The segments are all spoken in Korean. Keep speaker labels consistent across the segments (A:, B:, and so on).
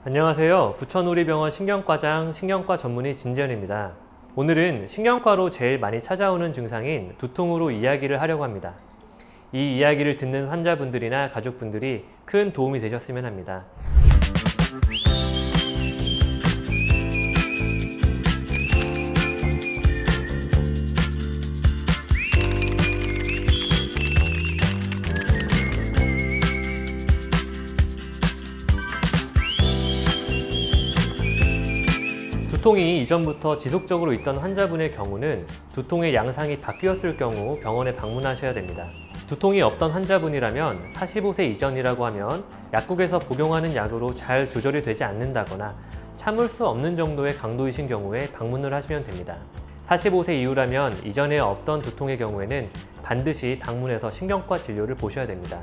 A: 안녕하세요. 부천우리병원 신경과장 신경과 전문의 진재현입니다. 오늘은 신경과로 제일 많이 찾아오는 증상인 두통으로 이야기를 하려고 합니다. 이 이야기를 듣는 환자분들이나 가족분들이 큰 도움이 되셨으면 합니다. 두통이 이전부터 지속적으로 있던 환자분의 경우는 두통의 양상이 바뀌었을 경우 병원에 방문하셔야 됩니다. 두통이 없던 환자분이라면 45세 이전이라고 하면 약국에서 복용하는 약으로 잘 조절이 되지 않는다거나 참을 수 없는 정도의 강도이신 경우에 방문을 하시면 됩니다. 45세 이후라면 이전에 없던 두통의 경우에는 반드시 방문해서 신경과 진료를 보셔야 됩니다.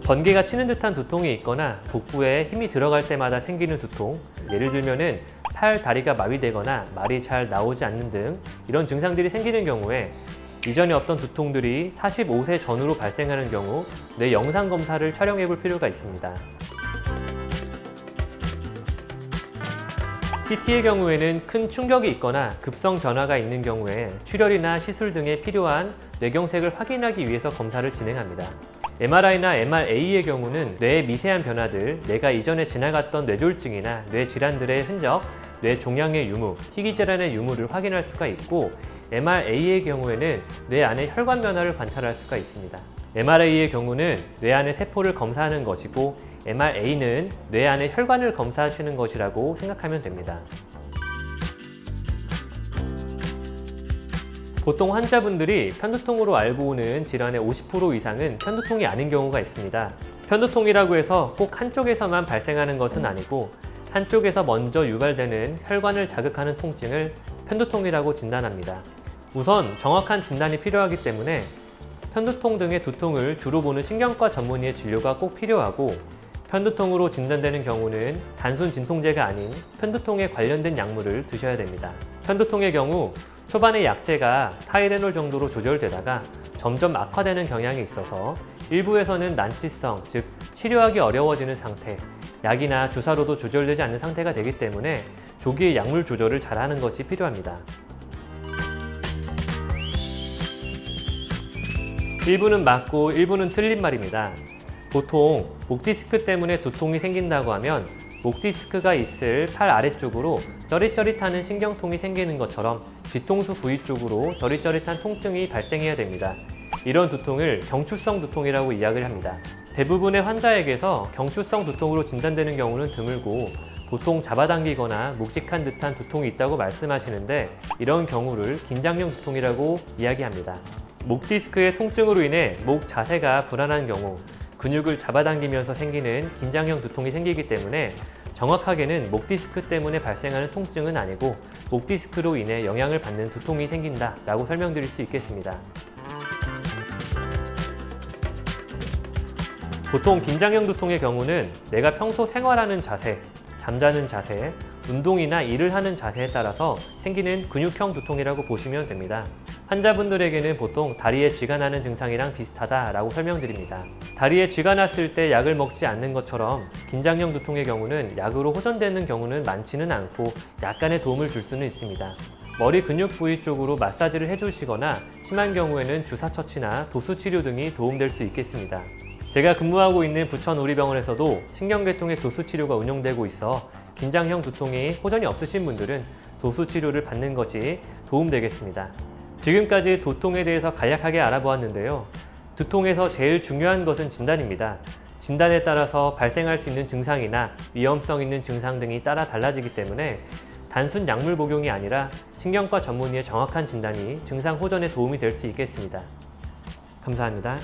A: 번개가 치는 듯한 두통이 있거나 복부에 힘이 들어갈 때마다 생기는 두통, 예를 들면은 팔, 다리가 마비되거나 말이 잘 나오지 않는 등 이런 증상들이 생기는 경우에 이전에 없던 두통들이 45세 전후로 발생하는 경우 뇌 영상 검사를 촬영해 볼 필요가 있습니다. CT의 경우에는 큰 충격이 있거나 급성 변화가 있는 경우에 출혈이나 시술 등에 필요한 뇌경색을 확인하기 위해서 검사를 진행합니다. MRI나 MRA의 경우는 뇌의 미세한 변화들, 뇌가 이전에 지나갔던 뇌졸중이나 뇌질환들의 흔적, 뇌 종양의 유무, 희귀질환의 유무를 확인할 수가 있고 MRA의 경우에는 뇌 안의 혈관 변화를 관찰할 수가 있습니다. MRA의 경우는 뇌 안의 세포를 검사하는 것이고 MRA는 뇌 안의 혈관을 검사하시는 것이라고 생각하면 됩니다. 보통 환자분들이 편두통으로 알고 오는 질환의 50% 이상은 편두통이 아닌 경우가 있습니다. 편두통이라고 해서 꼭 한쪽에서만 발생하는 것은 아니고 한쪽에서 먼저 유발되는 혈관을 자극하는 통증을 편두통이라고 진단합니다. 우선 정확한 진단이 필요하기 때문에 편두통 등의 두통을 주로 보는 신경과 전문의의 진료가 꼭 필요하고 편두통으로 진단되는 경우는 단순 진통제가 아닌 편두통에 관련된 약물을 드셔야 됩니다. 편두통의 경우 초반에 약제가 타이레놀 정도로 조절되다가 점점 악화되는 경향이 있어서 일부에서는 난치성, 즉 치료하기 어려워지는 상태, 약이나 주사로도 조절되지 않는 상태가 되기 때문에 조기에 약물 조절을 잘하는 것이 필요합니다. 일부는 맞고 일부는 틀린 말입니다. 보통 목 디스크 때문에 두통이 생긴다고 하면 목 디스크가 있을 팔 아래쪽으로 쩌릿쩌릿하는 신경통이 생기는 것처럼 뒤통수 부위 쪽으로 쩌릿쩌릿한 통증이 발생해야 됩니다. 이런 두통을 경추성 두통이라고 이야기를 합니다. 대부분의 환자에게서 경추성 두통으로 진단되는 경우는 드물고 보통 잡아당기거나 묵직한 듯한 두통이 있다고 말씀하시는데 이런 경우를 긴장형 두통이라고 이야기합니다. 목 디스크의 통증으로 인해 목 자세가 불안한 경우 근육을 잡아당기면서 생기는 긴장형 두통이 생기기 때문에 정확하게는 목 디스크 때문에 발생하는 통증은 아니고 목 디스크로 인해 영향을 받는 두통이 생긴다 라고 설명드릴 수 있겠습니다. 보통 긴장형 두통의 경우는 내가 평소 생활하는 자세, 잠자는 자세, 운동이나 일을 하는 자세에 따라서 생기는 근육형 두통이라고 보시면 됩니다. 환자분들에게는 보통 다리에 쥐가 나는 증상이랑 비슷하다라고 설명드립니다. 다리에 쥐가 났을 때 약을 먹지 않는 것처럼 긴장형 두통의 경우는 약으로 호전되는 경우는 많지는 않고 약간의 도움을 줄 수는 있습니다. 머리 근육 부위 쪽으로 마사지를 해주시거나 심한 경우에는 주사 처치나 도수 치료 등이 도움될 수 있겠습니다. 제가 근무하고 있는 부천우리병원에서도 신경계통의 도수 치료가 운영되고 있어 긴장형 두통이 호전이 없으신 분들은 도수 치료를 받는 것이 도움되겠습니다. 지금까지 두통에 대해서 간략하게 알아보았는데요. 두통에서 제일 중요한 것은 진단입니다. 진단에 따라서 발생할 수 있는 증상이나 위험성 있는 증상 등이 따라 달라지기 때문에 단순 약물 복용이 아니라 신경과 전문의의 정확한 진단이 증상 호전에 도움이 될 수 있겠습니다. 감사합니다.